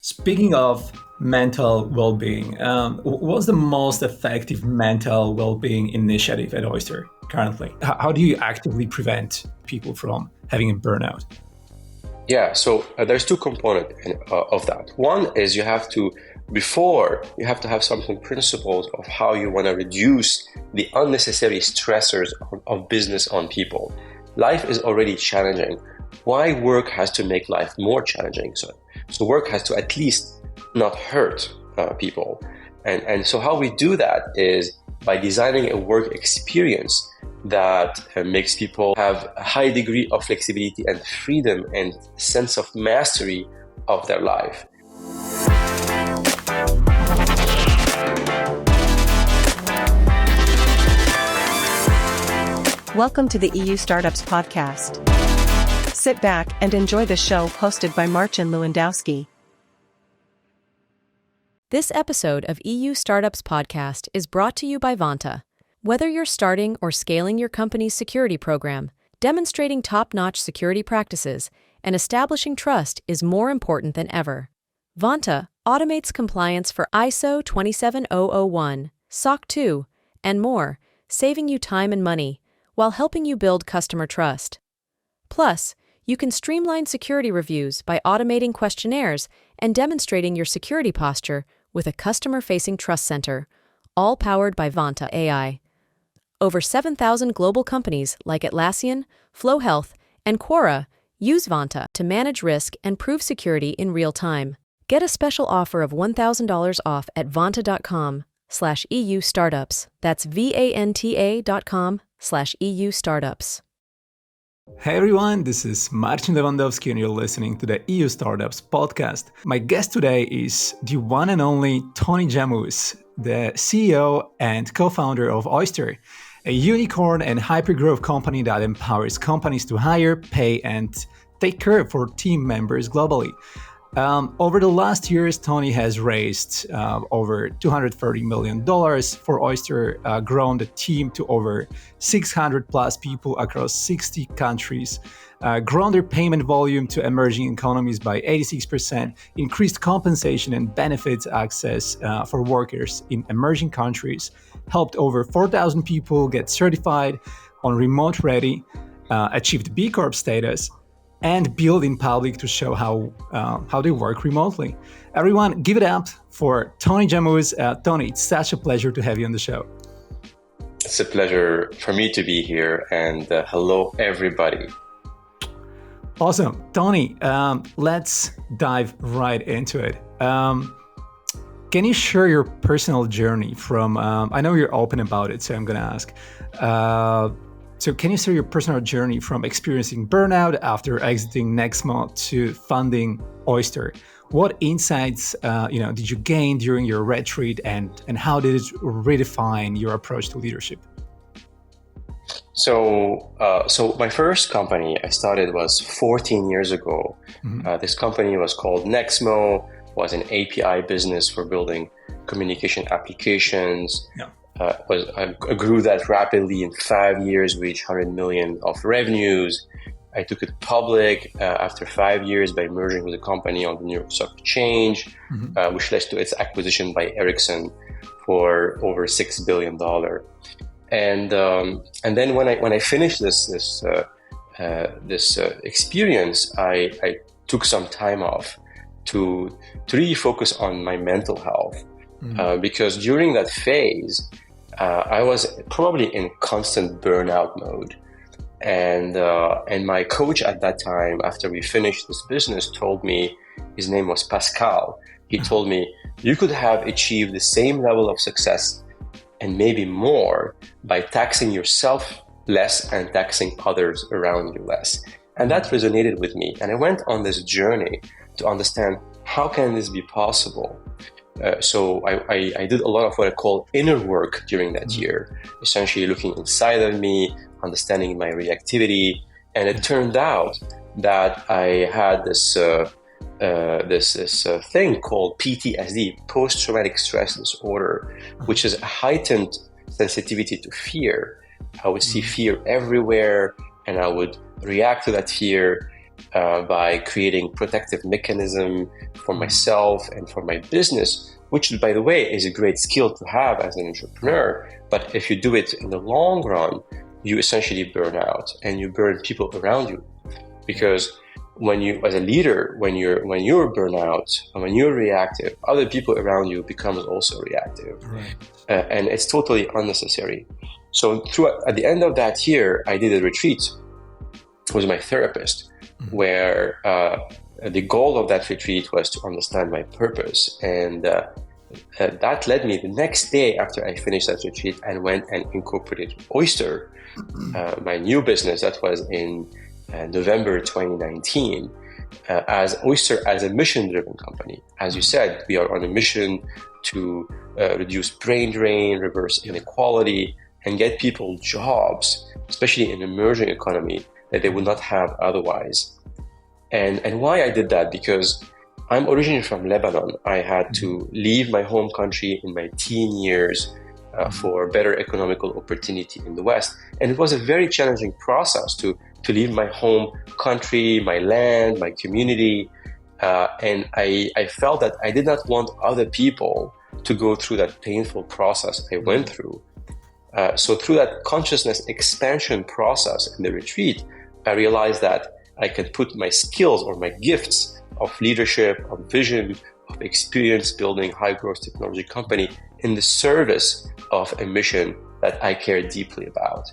Speaking of mental well-being, what's the most effective mental well-being initiative at Oyster currently? How do you actively prevent people from having a burnout? Yeah, so there's two components of that. One is you have to have some principles of how you want to reduce the unnecessary stressors of business on people. Life is already challenging. Why work has to make life more challenging? So work has to at least not hurt people. And so how we do that is by designing a work experience that makes people have a high degree of flexibility and freedom and sense of mastery of their life. Welcome to the EU Startups Podcast. Sit back and enjoy the show hosted by Marcin Lewandowski. This episode of EU Startups Podcast is brought to you by Vanta. Whether you're starting or scaling your company's security program, demonstrating top-notch security practices and establishing trust is more important than ever. Vanta automates compliance for ISO 27001, SOC 2, and more, saving you time and money while helping you build customer trust. Plus, you can streamline security reviews by automating questionnaires and demonstrating your security posture with a customer-facing trust center, all powered by Vanta AI. Over 7,000 global companies like Atlassian, Flow Health, and Quora use Vanta to manage risk and prove security in real time. Get a special offer of $1,000 off at vanta.com/EU startups. That's VANTA.com/EU startups. Hey everyone, this is Marcin Lewandowski and you're listening to the EU Startups Podcast. My guest today is the one and only Tony Jamous, the CEO and co-founder of Oyster, a unicorn and hyper-growth company that empowers companies to hire, pay, and take care for team members globally. Over the last years, Tony has raised over $230 million for Oyster, grown the team to over 600 plus people across 60 countries, grown their payment volume to emerging economies by 86%, increased compensation and benefits access for workers in emerging countries, helped over 4,000 people get certified on Remote Ready, achieved B Corp status, and build in public to show how they work remotely. Everyone, give it up for Tony Jamous. Tony, it's such a pleasure to have you on the show. It's a pleasure for me to be here, and hello, everybody. Awesome. Tony, let's dive right into it. Can you share your personal journey from, I know you're open about it, so I'm going to ask, so can you share your personal journey from experiencing burnout after exiting Nexmo to funding Oyster? What insights did you gain during your retreat, and how did it redefine your approach to leadership? So my first company I started was 14 years ago. Mm-hmm. This company was called Nexmo, was an API business for building communication applications. Yeah. I grew that rapidly. In 5 years, we reached 100 million of revenues. I took it public after 5 years by merging with a company on the New York Stock Exchange, mm-hmm. Which led to its acquisition by Ericsson for over $6 billion. And then when I finished this experience, I took some time off to really focus on my mental health, mm-hmm. Because during that phase, I was probably in constant burnout mode, and my coach at that time, after we finished this business, told me, his name was Pascal. He told me, you could have achieved the same level of success and maybe more by taxing yourself less and taxing others around you less. And that resonated with me. And I went on this journey to understand, how can this be possible? So I did a lot of what I call inner work during that year, essentially looking inside of me, understanding my reactivity. And it turned out that I had this thing called PTSD, post-traumatic stress disorder, which is a heightened sensitivity to fear. I would see fear everywhere and I would react to that fear. by creating protective mechanism for myself and for my business, which, by the way, is a great skill to have as an entrepreneur. But if you do it in the long run, you essentially burn out and you burn people around you. Because when you, as a leader, when you're burnout, and when you're reactive, other people around you becomes also reactive. Right. And it's totally unnecessary. So at the end of that year, I did a retreat with my therapist, where the goal of that retreat was to understand my purpose. And that led me the next day after I finished that retreat and went and incorporated Oyster, my new business that was in November 2019, as Oyster as a mission-driven company. As you said, we are on a mission to reduce brain drain, reverse inequality, and get people jobs, especially in emerging economy, that they would not have otherwise. And why I did that? Because I'm originally from Lebanon. I had to leave my home country in my teen years for better economical opportunity in the West. And it was a very challenging process to leave my home country, my land, my community. And I felt that I did not want other people to go through that painful process I went through. So through that consciousness expansion process in the retreat, I realized that I can put my skills or my gifts of leadership, of vision, of experience building high growth technology company in the service of a mission that I care deeply about.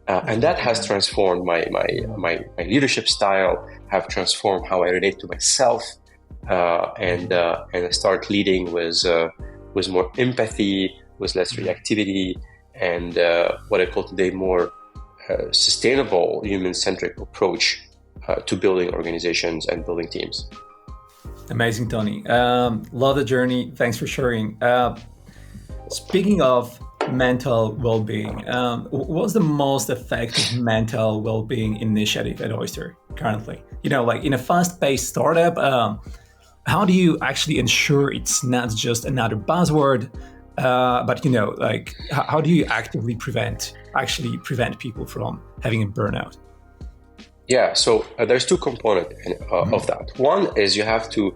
And that has transformed my leadership style, have transformed how I relate to myself, and I start leading with more empathy, with less reactivity, and what I call today more sustainable human-centric approach to building organizations and building teams. Amazing, Tony. Love the journey. Thanks for sharing. Speaking of mental well-being, what's the most effective mental well-being initiative at Oyster currently? Like in a fast-paced startup, how do you actually ensure it's not just another buzzword, but like how do you actively prevent people from having a burnout? Yeah, so there's two components of that. One is you have to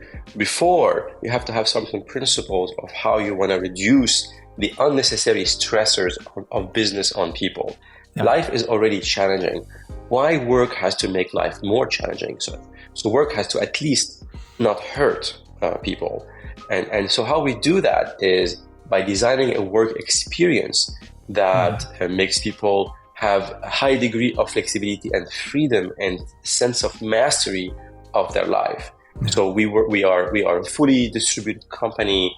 have some principles of how you want to reduce the unnecessary stressors of business on people. Yeah. Life is already challenging. Why work has to make life more challenging? So work has to at least not hurt people. And so how we do that is by designing a work experience that makes people have a high degree of flexibility and freedom and sense of mastery of their life. Yeah. So we are a fully distributed company.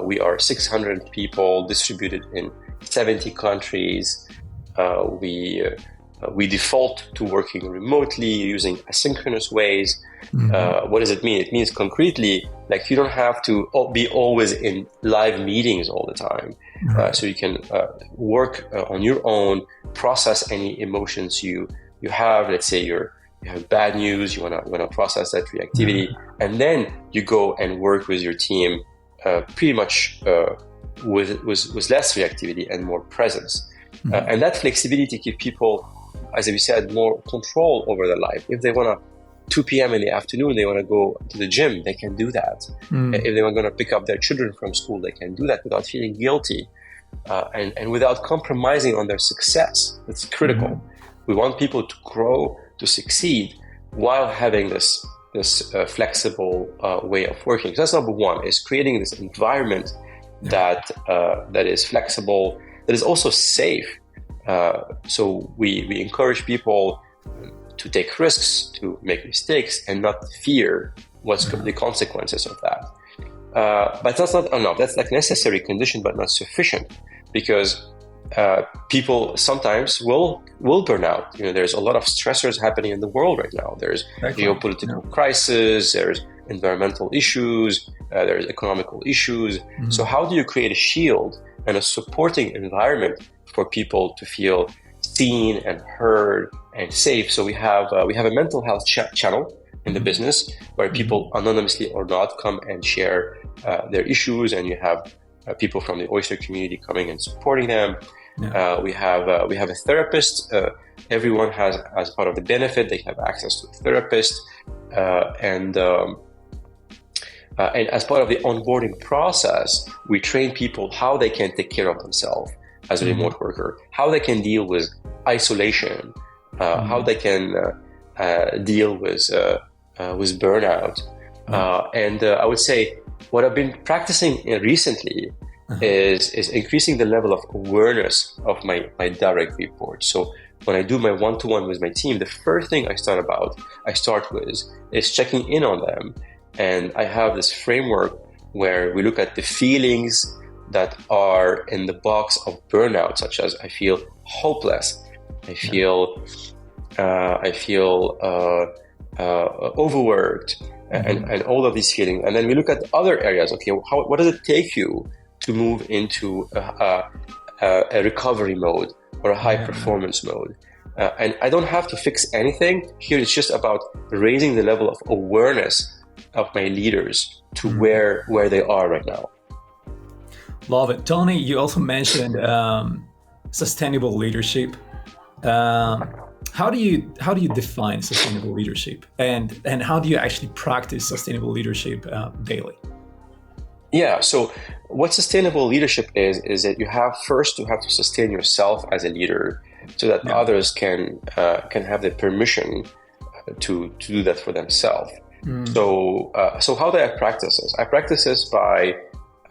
We are 600 people distributed in 70 countries. We default to working remotely using asynchronous ways. What does it mean? It means concretely, like you don't have to be always in live meetings all the time. So you can work on your own, process any emotions you have. Let's say you have bad news, you wanna process that reactivity, and then you go and work with your team pretty much with less reactivity and more presence. And that flexibility gives people, as we said, more control over their life. If they want to 2 p.m. in the afternoon, they want to go to the gym, they can do that. If they are going to pick up their children from school, they can do that without feeling guilty and without compromising on their success. That's critical. We want people to grow, to succeed, while having this flexible way of working. So that's number one, is creating this environment that is flexible, that is also safe. So we encourage people to take risks, to make mistakes, and not fear what's the consequences of that. But that's not enough. That's like necessary condition, but not sufficient, because people sometimes will burn out. There's a lot of stressors happening in the world right now. There's geopolitical crisis, there's environmental issues, there's economical issues. So how do you create a shield and a supporting environment for people to feel seen and heard and safe? So we have a mental health channel in the business where people anonymously or not come and share their issues, and you have people from the Oyster community coming and supporting them. We have a therapist. Everyone has, as part of the benefit, they have access to a therapist, and as part of the onboarding process, we train people how they can take care of themselves as a remote worker, how they can deal with isolation, how they can deal with burnout. And I would say what I've been practicing recently is increasing the level of awareness of my direct report. So when I do my one-to-one with my team, the first thing I start with is checking in on them. And I have this framework where we look at the feelings that are in the box of burnout, such as I feel hopeless, I feel overworked, and all of these feelings. And then we look at other areas. Okay, what does it take you to move into a recovery mode or a high performance mode? And I don't have to fix anything here. It's just about raising the level of awareness of my leaders to where they are right now. Love it. Tony, you also mentioned sustainable leadership. How do you define sustainable leadership, and how do you actually practice sustainable leadership daily? Yeah. So what sustainable leadership is that you have to sustain yourself as a leader, so that others can have the permission to do that for themselves. So how do I practice this? I practice this by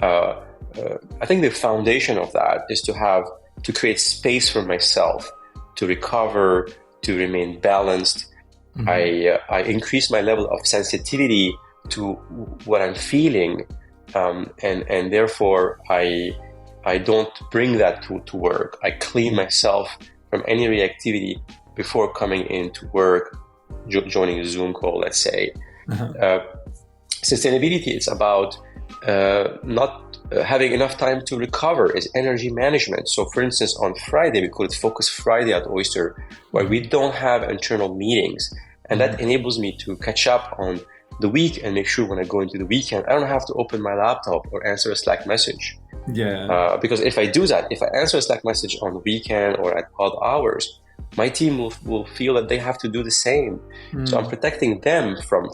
I think the foundation of that is to create space for myself to recover, to remain balanced. I increase my level of sensitivity to what I'm feeling, and therefore I don't bring that to work. I clean myself from any reactivity before coming into work, joining a Zoom call, let's say. Sustainability, it's about not having enough time to recover, is energy management. So for instance, on Friday, we call it Focus Friday at Oyster, where we don't have internal meetings. And that enables me to catch up on the week and make sure when I go into the weekend, I don't have to open my laptop or answer a Slack message. Because if I do that, if I answer a Slack message on the weekend or at odd hours, my team will feel that they have to do the same. So I'm protecting them from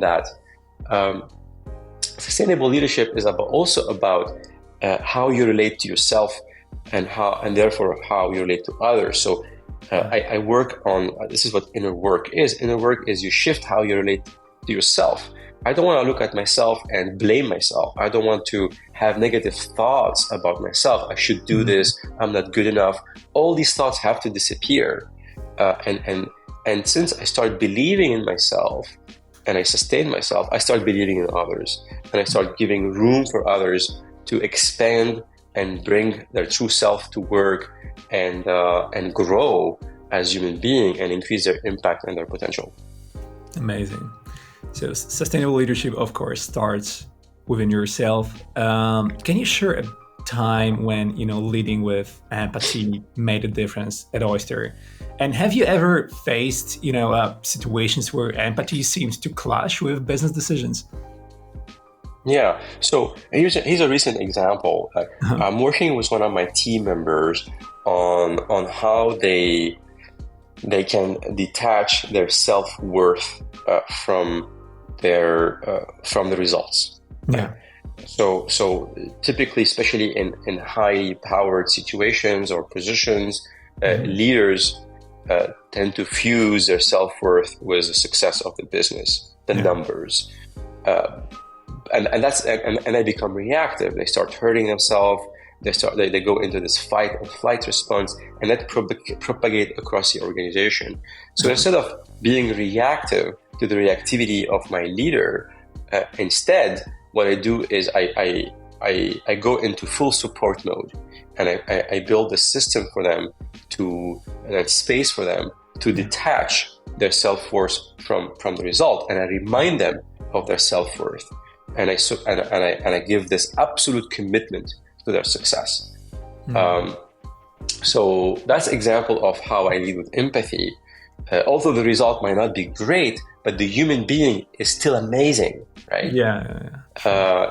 that. Sustainable leadership is also about how you relate to yourself and therefore how you relate to others. So I work on, this is what inner work is. Inner work is you shift how you relate to yourself. I don't want to look at myself and blame myself. I don't want to have negative thoughts about myself. I should do this. I'm not good enough. All these thoughts have to disappear. And since I start believing in myself and I sustain myself, I start believing in others, and I start giving room for others to expand and bring their true self to work and grow as human being and increase their impact and their potential. Amazing. So sustainable leadership, of course, starts within yourself. Can you share a time when leading with empathy made a difference at Oyster? And have you ever faced situations where empathy seems to clash with business decisions? Yeah. So here's a recent example. I'm working with one of my team members on how they can detach their self-worth from the results. Yeah. So typically, especially in highly powered situations or positions, leaders tend to fuse their self-worth with the success of the business, the numbers, and they become reactive. They start hurting themselves. They go into this fight or flight response, and that propagate across the organization. So instead of being reactive to the reactivity of my leader, instead, what I do is I go into full support mode, and I build a system for them and space for them to detach their self-worth from the result, and I remind them of their self-worth, and I give this absolute commitment to their success. So that's an example of how I lead with empathy. Although the result might not be great, but the human being is still amazing, right? Yeah.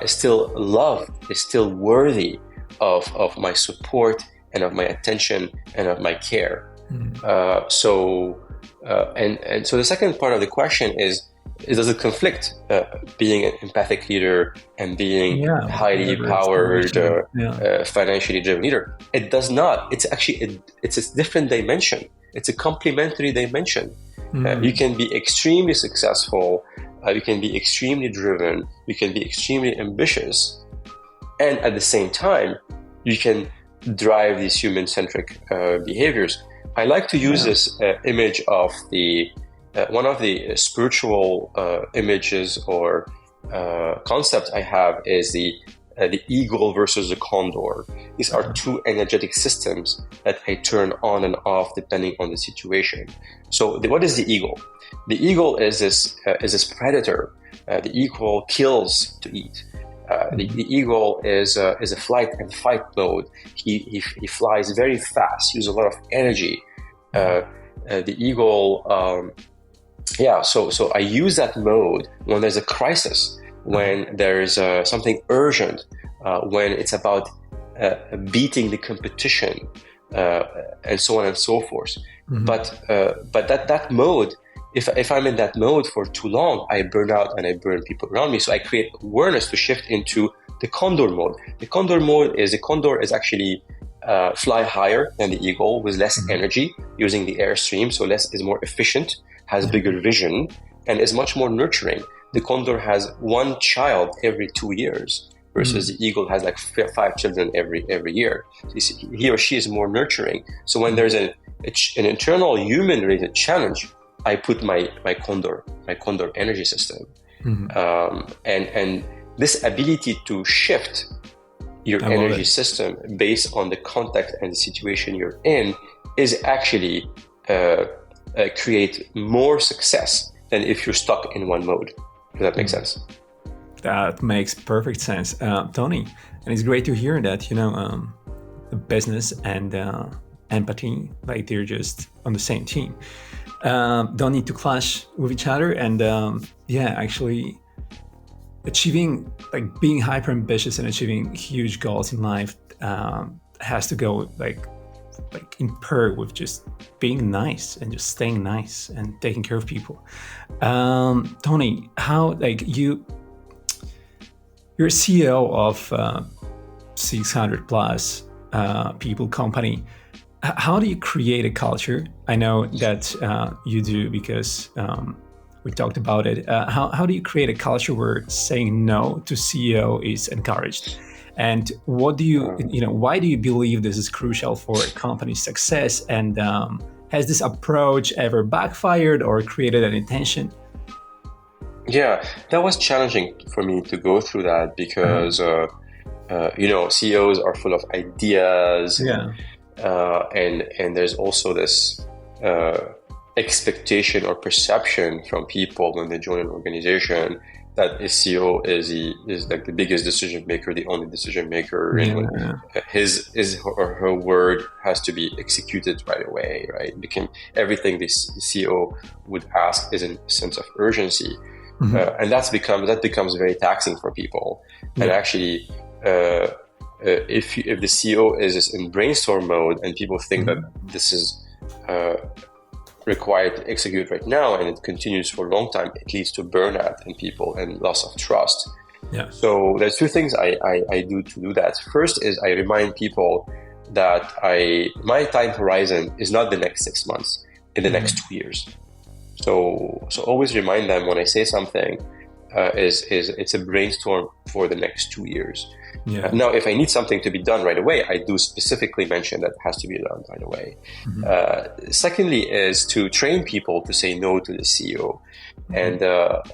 Is still loved, is still worthy of my support and of my attention and of my care. So the second part of the question is does it conflict being an empathic leader and being highly powered, financially driven leader? It does not. It's actually it's a different dimension. It's a complementary dimension. You can be extremely successful. You can be extremely driven. You can be extremely ambitious, and at the same time, you can drive these human-centric behaviors. I like to use this image of the one of the spiritual images or concepts I have is the eagle versus the condor. These are two energetic systems that I turn on and off depending on the situation. So what is the eagle? The eagle is this predator. The eagle kills to eat. The eagle is a flight and fight mode. He flies very fast, uses a lot of energy. The eagle, so I use that mode when there's a crisis, when there's something urgent, when it's about beating the competition, and so on and so forth. But that mode, if I'm in that mode for too long, I burn out and I burn people around me. So I create awareness to shift into the condor mode. The condor is actually fly higher than the eagle with less energy, using the airstream, so less is more efficient, has bigger vision, and is much more nurturing. The condor has one child every 2 years, versus the eagle has like 5 children every year. So he or she is more nurturing. So when there's an internal human-related challenge, I put my condor energy system, and this ability to shift your energy system based on the context and the situation you're in is actually create more success than if you're stuck in one mode. Does that make sense? That makes perfect sense, Tony. And it's great to hear that business and empathy, like they're just on the same team. Don't need to clash with each other, and actually achieving, like being hyper ambitious and achieving huge goals in life has to go like in pair with just being nice and just staying nice and taking care of people. Tony, how, like you're CEO of 600 plus people company. How do you create a culture? I know that you do, because we talked about it. How do you create a culture where saying no to CEO is encouraged? And what do why do you believe this is crucial for a company's success? And has this approach ever backfired or created any tension? Yeah, that was challenging for me to go through that, because CEOs are full of ideas. And there's also this expectation or perception from people when they join an organization that a CEO is like the biggest decision maker, the only decision maker, and his or her word has to be executed right away, right? Everything the CEO would ask is in a sense of urgency, and that becomes very taxing for people. And actually, if the CEO is in brainstorm mode and people think that this is required to execute right now and it continues for a long time, it leads to burnout in people and loss of trust. So there's two things I do to do that. First is I remind people that my time horizon is not the next 6 months, in the next 2 years. So always remind them when I say something it's a brainstorm for the next 2 years. Now, if I need something to be done right away, I do specifically mention that it has to be done right away. Secondly is to train people to say no to the CEO. And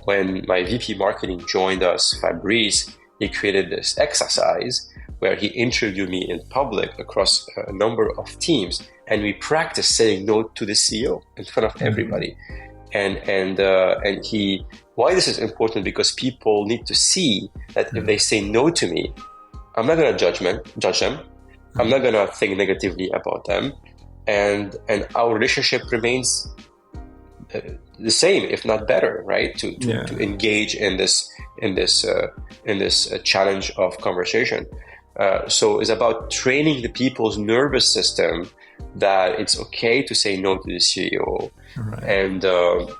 when my VP marketing joined us, Fabrice, he created this exercise where he interviewed me in public across a number of teams, and we practiced saying no to the CEO in front of everybody. And why this is important, because people need to see that if they say no to me, I'm not going to judge them. I'm not going to think negatively about them, and our relationship remains the same, if not better, right? To engage in this challenge of conversation. So it's about training the people's nervous system that it's okay to say no to the CEO. Right. And the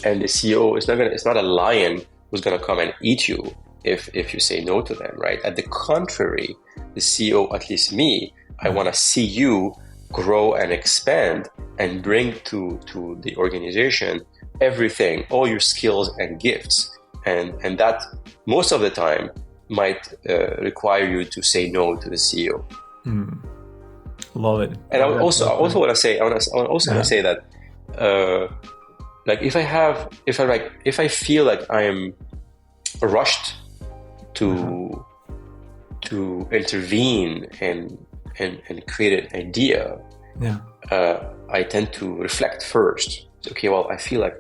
CEO is it's not a lion who's going to come and eat you if you say no to them, right? At the contrary, the CEO, at least me, I want to see you grow and expand and bring to the organization everything, all your skills and gifts. And that most of the time might require you to say no to the CEO. Love it. And I also want to say, want to say that, like if I feel like I am rushed to intervene and create an idea, I tend to reflect first. So, okay, well, I feel like,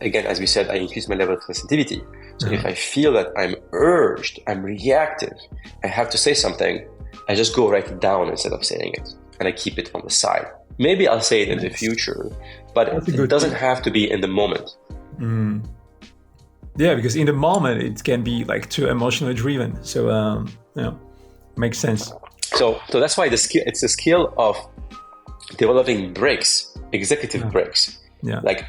again, as we said, I increase my level of sensitivity. So if I feel that I'm urged, I'm reactive, I have to say something, I just go write it down instead of saying it, and I keep it on the side. Maybe I'll say it in the future, but it doesn't have to be in the moment. Yeah, because in the moment it can be like too emotionally driven. So makes sense. So that's why it's a skill of developing brakes, executive brakes. Yeah. Like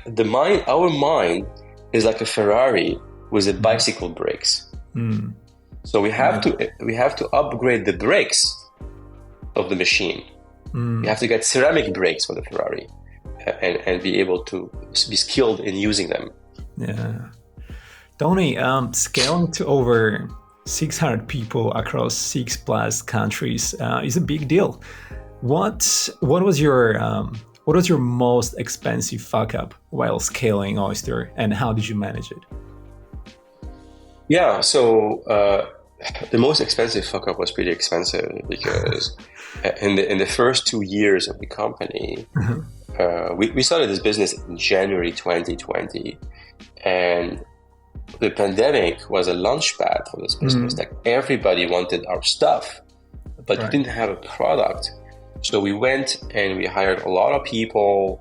our mind is like a Ferrari with a bicycle brakes. So we have to upgrade the brakes of the machine. We have to get ceramic brakes for the Ferrari and be able to be skilled in using them. Yeah. Tony, scaling to over 600 people across 6+ countries is a big deal. What was your most expensive fuck up while scaling Oyster, and how did you manage it? Yeah, so the most expensive fuck up was pretty expensive because in the first 2 years of the company, we started this business in January 2020, and the pandemic was a launch pad for this business. Like everybody wanted our stuff, but we didn't have a product. So we went and we hired a lot of people,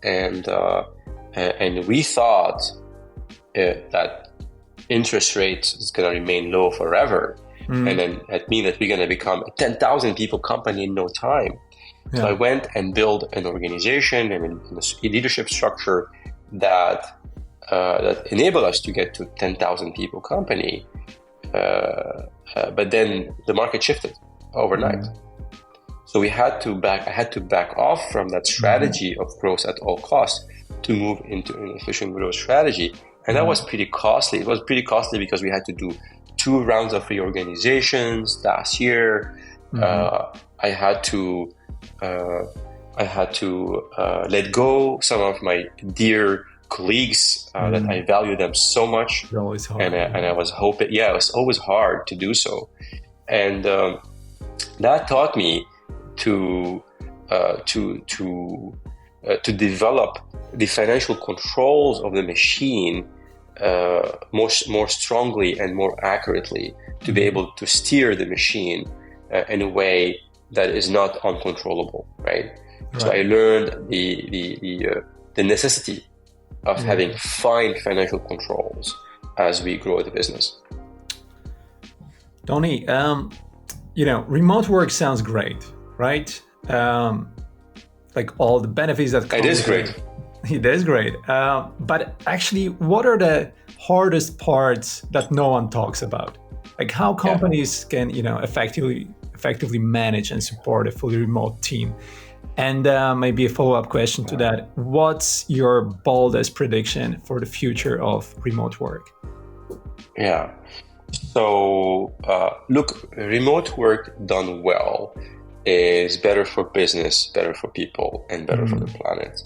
and we thought that interest rate is going to remain low forever, and then that means that we're going to become a 10,000 people company in no time. Yeah. So I went and built an organization and a leadership structure that enabled us to get to 10,000 people company. But then the market shifted overnight. So I had to back off from that strategy of growth at all costs to move into an efficient growth strategy. And that was pretty costly. It was pretty costly because we had to do 2 rounds of reorganizations last year. I had to let go some of my dear colleagues that I value them so much. It's always hard. And I was hoping, it was always hard to do so. And that taught me to develop the financial controls of the machine more strongly and more accurately, to be able to steer the machine in a way that is not uncontrollable, right? So I learned the necessity of having fine financial controls as we grow the business. Tony, remote work sounds great, right? Like all the benefits that come. It is great. It is great. But actually, what are the hardest parts that no one talks about? Like how companies can, effectively manage and support a fully remote team? And maybe a follow-up question to that. What's your boldest prediction for the future of remote work? Yeah. So, look, remote work done well is better for business, better for people, and better for the planet.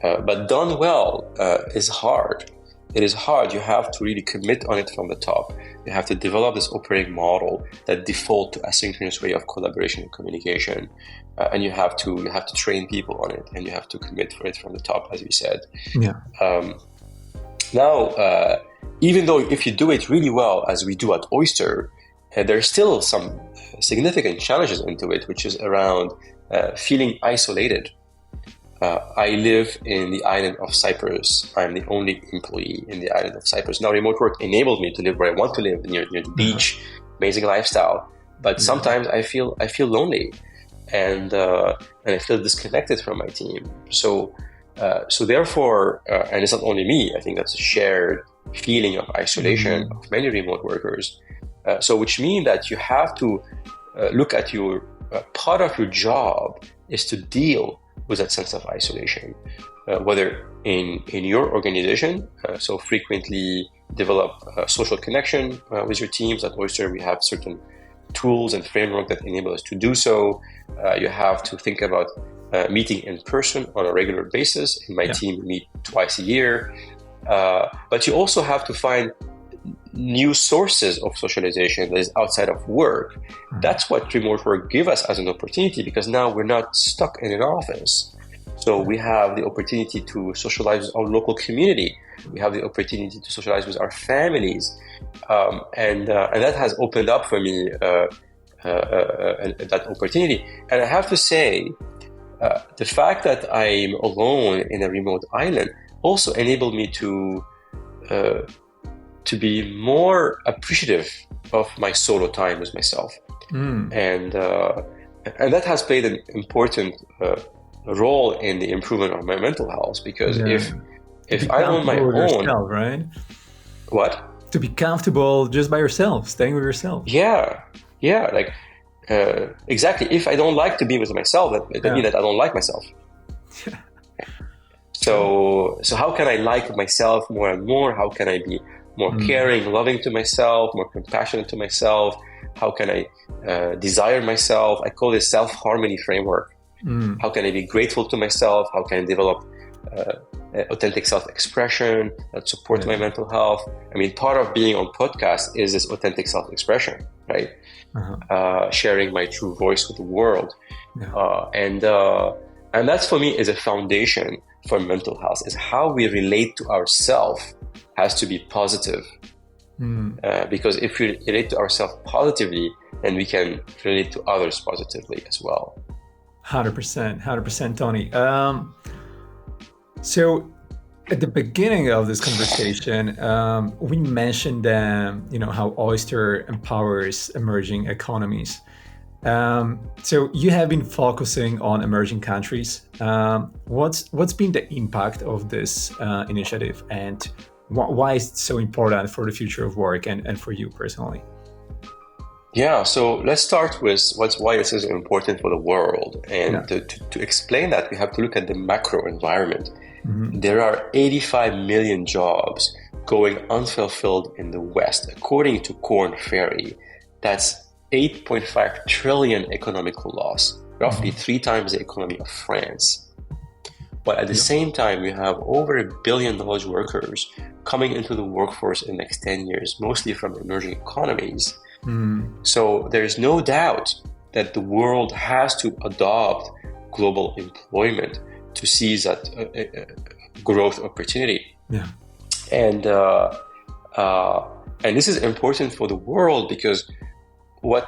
But done well is hard. It is hard. You have to really commit on it from the top. You have to develop this operating model that default to asynchronous way of collaboration and communication, and you have to train people on it, and you have to commit for it from the top, as we said. Yeah. Now, even though if you do it really well, as we do at Oyster, there's still some significant challenges into it, which is around feeling isolated. I live in the island of Cyprus. I'm the only employee in the island of Cyprus. Now, remote work enabled me to live where I want to live, near the beach, amazing lifestyle, but sometimes I feel lonely, and I feel disconnected from my team. So therefore, and it's not only me. I think that's a shared feeling of isolation of many remote workers. So which means that you have to look at your part of your job is to deal with that sense of isolation, whether in your organization. So frequently develop social connection with your teams. At Oyster, we have certain tools and framework that enable us to do so. You have to think about meeting in person on a regular basis. In my team, we meet twice a year. But you also have to find new sources of socialization that is outside of work. That's what remote work gives us as an opportunity, because now we're not stuck in an office. So we have the opportunity to socialize with our local community. We have the opportunity to socialize with our families. And that has opened up for me that opportunity. And I have to say, the fact that I'm alone in a remote island also enabled me to be more appreciative of my solo time with myself. And that has played an important role in the improvement of my mental health, because if I'm on my own, yourself, right? What? To be comfortable just by yourself, staying with yourself. Like exactly. If I don't like to be with myself, that means that I don't like myself. So how can I like myself more and more? How can I be more caring, loving to myself, more compassionate to myself? How can I desire myself? I call this self-harmony framework. How can I be grateful to myself? How can I develop authentic self-expression that supports my mental health? I mean, part of being on podcast is this authentic self-expression, right? Sharing my true voice with the world. And that's, for me, is a foundation for mental health, is how we relate to ourselves has to be positive. Because if we relate to ourselves positively, then we can relate to others positively as well. 100%, Tony. So at the beginning of this conversation, we mentioned how Oyster empowers emerging economies. So you have been focusing on emerging countries. What's been the impact of this initiative, and why is it so important for the future of work and for you personally? Yeah, so let's start with why this is important for the world. And to explain that, we have to look at the macro environment. There are 85 million jobs going unfulfilled in the West, according to Korn Ferry. That's 8.5 trillion economical loss, roughly 3 times the economy of France. But at the same time, we have over 1 billion knowledge workers coming into the workforce in the next 10 years, mostly from emerging economies. So there's no doubt that the world has to adopt global employment to seize that growth opportunity. And this is important for the world, because one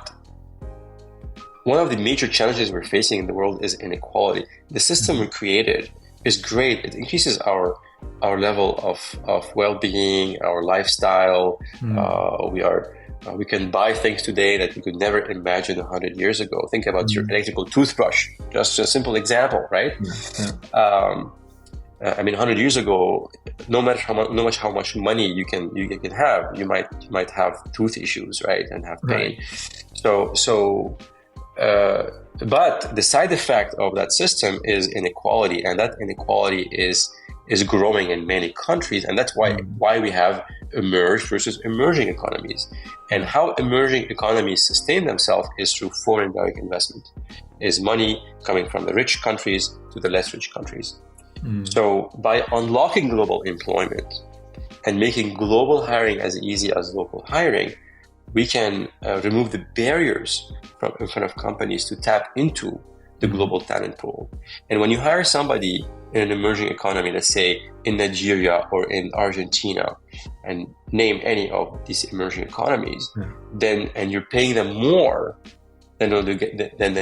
of the major challenges we're facing in the world is inequality. The system we created is great. It increases our level of well-being, our lifestyle. We can buy things today that we could never imagine 100 years ago. Think about your electrical toothbrush, just a simple example, right? 100 years ago, no matter how much money you can have, you might have tooth issues, right, and have pain. But the side effect of that system is inequality, and that inequality is growing in many countries, and that's why we have emerged versus emerging economies. And how emerging economies sustain themselves is through foreign direct investment, is money coming from the rich countries to the less rich countries. So by unlocking global employment and making global hiring as easy as local hiring, we can remove the barriers in front of companies to tap into the global talent pool. And when you hire somebody in an emerging economy, let's say in Nigeria or in Argentina, and name any of these emerging economies, and you're paying them more than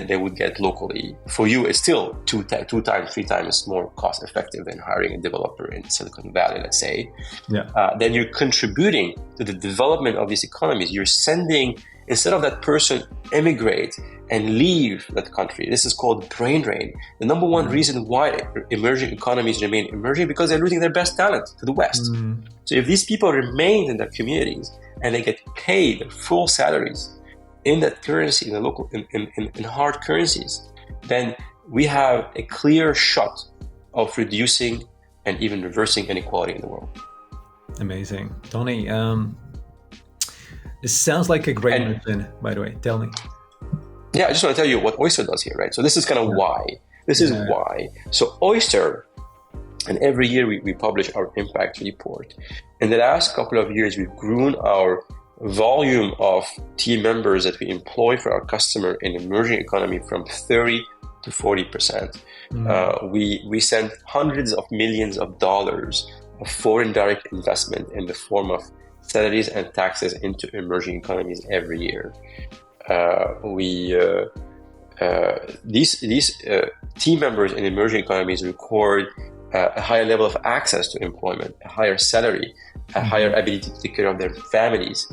they would get locally. For you, it's still 2 times, 3 times more cost effective than hiring a developer in Silicon Valley, let's say. Then you're contributing to the development of these economies. You're sending instead of that person emigrate and leave that country. This is called brain drain. The number one reason why emerging economies remain emerging, because they're losing their best talent to the West. So if these people remain in their communities and they get paid their full salaries in that currency, in the local, in hard currencies, then we have a clear shot of reducing and even reversing inequality in the world. Amazing. Tony, this sounds like a great mission, by the way. Tell me. Yeah, I just want to tell you what Oyster does here, right? So this is kind of why. This is why. So Oyster, and every year we publish our impact report. In the last couple of years, we've grown our volume of team members that we employ for our customer in emerging economy from 30 to 40%. We send hundreds of millions of dollars of foreign direct investment in the form of salaries and taxes into emerging economies every year. These team members in emerging economies record a higher level of access to employment, a higher salary, a higher ability to take care of their families.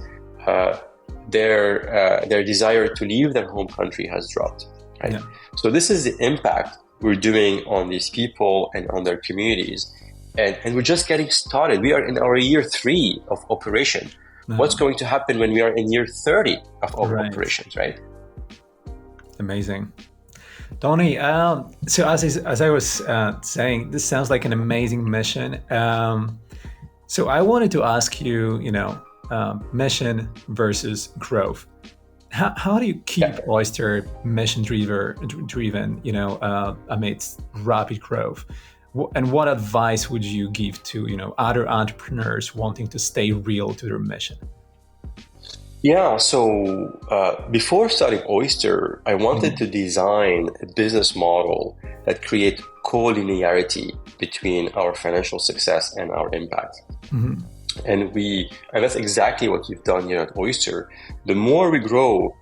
Their desire to leave their home country has dropped. Right? Yeah. So this is the impact we're doing on these people and on their communities. And we're just getting started. We are in our year 3 of operation. What's going to happen when we are in year 30 of operations, right? Amazing. Tony, so as I was saying, this sounds like an amazing mission. So I wanted to ask you, mission versus growth. How do you keep Oyster mission driven, amidst rapid growth? And what advice would you give to, other entrepreneurs wanting to stay real to their mission? Yeah, so before starting Oyster, I wanted to design a business model that create collinearity between our financial success and our impact. And that's exactly what we've done here at Oyster. The more we grow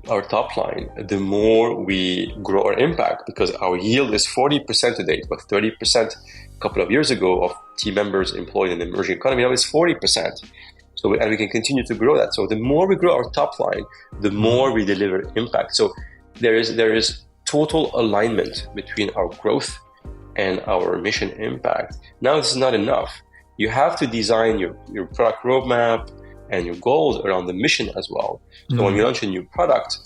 our top line, the more we grow our impact, because our yield is 40% today, but 30% a couple of years ago of team members employed in the emerging economy, now it's 40%. So, and we can continue to grow that. So the more we grow our top line, the more we deliver impact. So there is total alignment between our growth and our mission impact. Now this is not enough. You have to design your product roadmap and your goals around the mission as well. So when you launch a new product,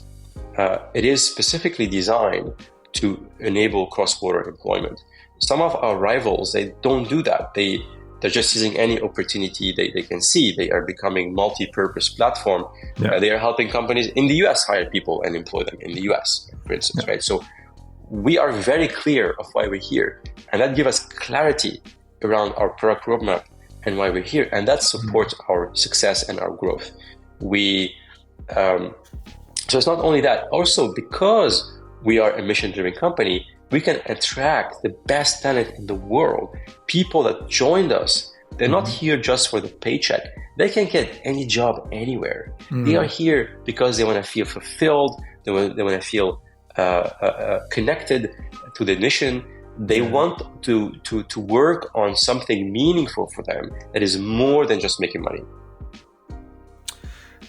it is specifically designed to enable cross-border employment. Some of our rivals, they don't do that. They're just using any opportunity they can see. They are becoming multi-purpose platform. They are helping companies in the US hire people and employ them in the US, for instance, right? So we are very clear of why we're here. And that gives us clarity around our product roadmap and why we're here. And that supports our success and our growth. So it's not only that, also because we are a mission-driven company, we can attract the best talent in the world. People that joined us, they're not here just for the paycheck. They can get any job anywhere. They are here because they want to feel fulfilled. They want to feel connected to the mission. They want to work on something meaningful for them that is more than just making money.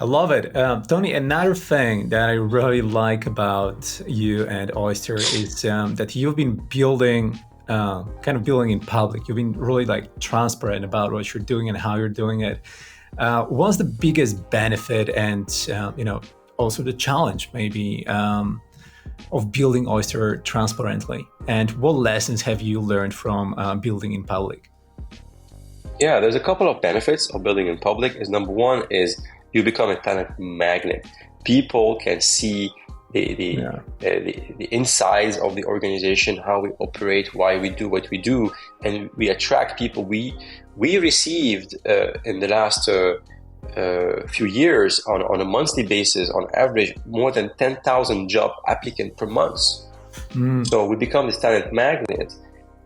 I love it. Tony, another thing that I really like about you and Oyster is that you've been building in public. You've been really transparent about what you're doing and how you're doing it. What's the biggest benefit and, also the challenge maybe of building Oyster transparently? And what lessons have you learned from building in public? Yeah, there's a couple of benefits of building in public. Number one is you become a talent magnet. People can see the insides of the organization, how we operate, why we do what we do, and we attract people. We received in the last few years on a monthly basis, on average, more than 10,000 job applicants per month. So we become this talent magnet.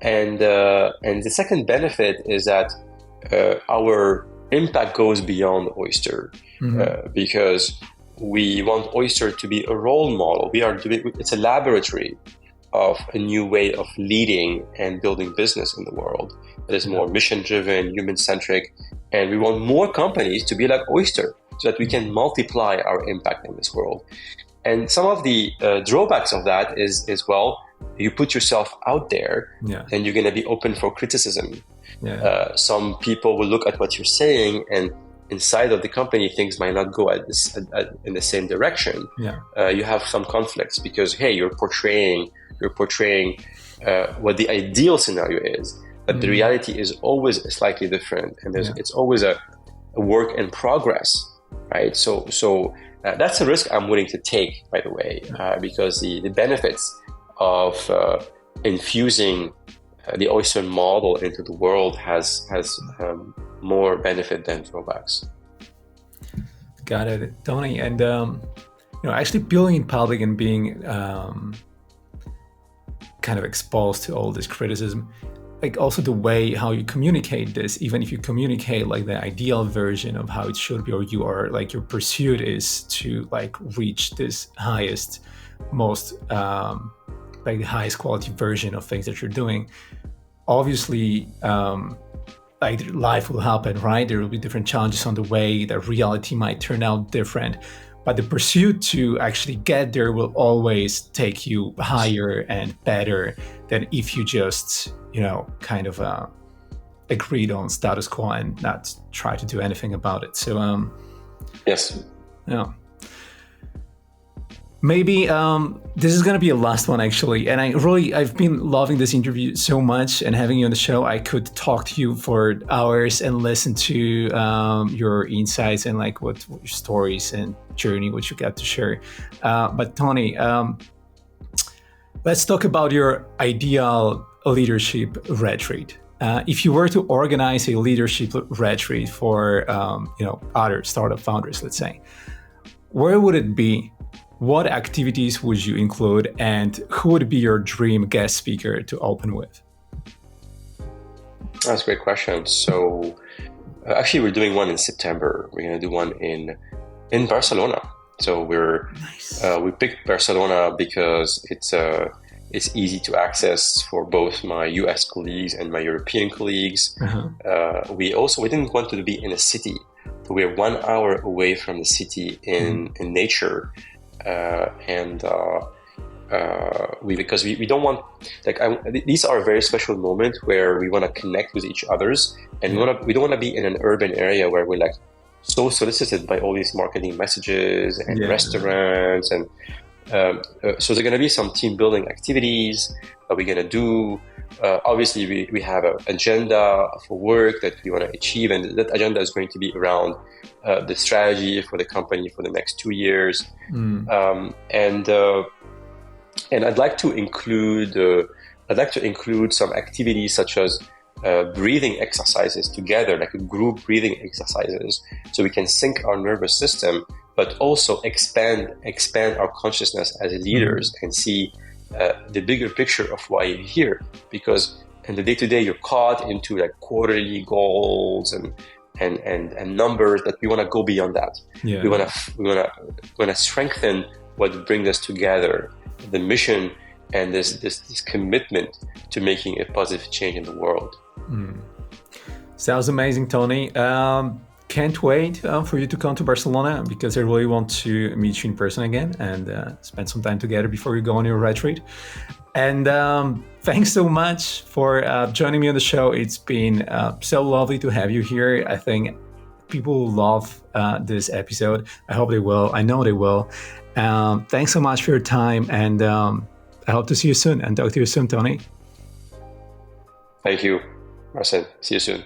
And the second benefit is that our impact goes beyond Oyster, because we want Oyster to be a role model. It's a laboratory of a new way of leading and building business in the world that is more mission-driven, human-centric, and we want more companies to be like Oyster. so that we can multiply our impact in this world. And some of the drawbacks of that is well, you put yourself out there, and you're going to be open for criticism. Some people will look at what you're saying, and inside of the company, things might not go in the same direction. You have some conflicts because, hey, you're portraying what the ideal scenario is, but the reality is always slightly different, and it's always a work in progress, right? So that's a risk I'm willing to take, by the way, because the benefits of infusing the Oyster model into the world has more benefit than drawbacks. Got it, Tony. And actually being in public and being kind of exposed to all this criticism, like also the way how you communicate this, even if you communicate like the ideal version of how it should be, or you are like your pursuit is to like reach this highest, most like the highest quality version of things that you're doing. Obviously, like life will happen, right? There will be different challenges on the way. The reality might turn out different, but the pursuit to actually get there will always take you higher and better than if you just, kind of agreed on status quo and not try to do anything about it. So, yes. Yeah. Maybe this is going to be a last one, actually. And I've been loving this interview so much, and having you on the show, I could talk to you for hours and listen to your insights and like what your stories and journey, what you got to share. But Tony, let's talk about your ideal leadership retreat. If you were to organize a leadership retreat for other startup founders, let's say, where would it be? What activities would you include, and who would be your dream guest speaker to open with? That's a great question. So actually, we're doing one in September. We're going to do one in Barcelona. So we picked Barcelona because it's easy to access for both my US colleagues and my European colleagues. We didn't want to be in a city. So we're 1 hour away from the city in nature. Because we don't want, these are a very special moment where we want to connect with each others, and we don't want to be in an urban area where we're like so solicited by all these marketing messages and restaurants, and so there's going to be some team building activities that we're going to do. Obviously, we have an agenda for work that we want to achieve, and that agenda is going to be around the strategy for the company for the next 2 years. And I'd like to include some activities such as breathing exercises together, like group breathing exercises, so we can sync our nervous system, but also expand our consciousness as leaders and see the bigger picture of why you're here. Because in the day-to-day, you're caught into like quarterly goals and numbers, that we want to go beyond that. We want to strengthen what brings us together, the mission and this commitment to making a positive change in the world. Sounds amazing, Tony. Can't wait for you to come to Barcelona, because I really want to meet you in person again and spend some time together before you go on your retreat. And thanks so much for joining me on the show. It's been so lovely to have you here. I think people will love this episode. I hope they will. I know they will. Thanks so much for your time, and I hope to see you soon and talk to you soon, Tony. Thank you, Marcel. See you soon.